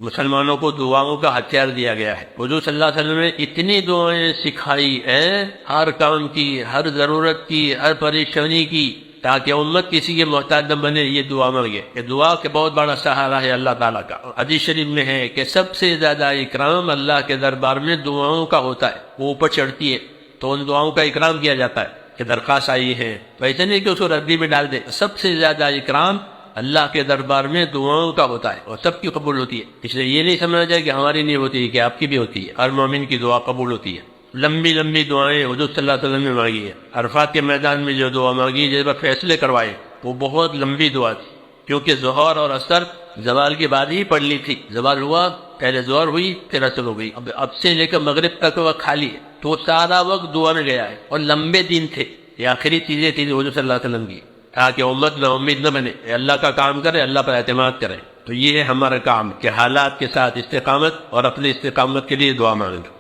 مسلمانوں کو دعاؤں کا ہتھیار دیا گیا ہے۔ حضور صلی اللہ علیہ وسلم نے اتنی دعائیں سکھائی ہیں، ہر کام کی، ہر ضرورت کی، ہر پریشانی کی، تاکہ امت کسی کے محتاج نہ بنے۔ یہ دعا مانگے، یہ دعا کے بہت بڑا سہارا ہے اللہ تعالیٰ کا۔ حدیث شریف میں ہے کہ سب سے زیادہ اکرام اللہ کے دربار میں دعاؤں کا ہوتا ہے، وہ اوپر چڑھتی ہے تو ان دعاؤں کا اکرام کیا جاتا ہے کہ درخواست آئی ہے، ویسے نہیں کہ اس کو ردی میں ڈال دے۔ سب سے زیادہ اکرام اللہ کے دربار میں دعاؤں کا ہوتا ہے اور سب کی قبول ہوتی ہے۔ اس لیے یہ نہیں سمجھنا چاہیے کہ ہماری نہیں ہوتی ہے، کہ آپ کی بھی ہوتی ہے۔ ہر مومن کی دعا قبول ہوتی ہے۔ لمبی لمبی دعائیں حضور صلی اللہ علیہ وسلم نے مانگی ہے۔ عرفات کے میدان میں جو دعا مانگی جس پر فیصلے کروائے، وہ بہت لمبی دعا تھی، کیونکہ ظہر اور عصر زوال کے بعد ہی پڑھ لی تھی۔ زوال ہوا، پہلے ظہر ہوئی، پھر عصر ہو گئی۔ اب سے لے کر مغرب تک وقت خالی ہے، تو سارا وقت دعا میں گیا ہے، اور لمبے دن تھے۔ یہ آخری چیزیں تھیں حضور صلی اللہ علیہ وسلم کی، تاکہ امت نہ امید نہ بنے، اللہ کا کام کرے، اللہ پر اعتماد کرے۔ تو یہ ہے ہمارا کام کہ حالات کے ساتھ استقامت اور اپنی استقامت کے لیے دعا مانگیں۔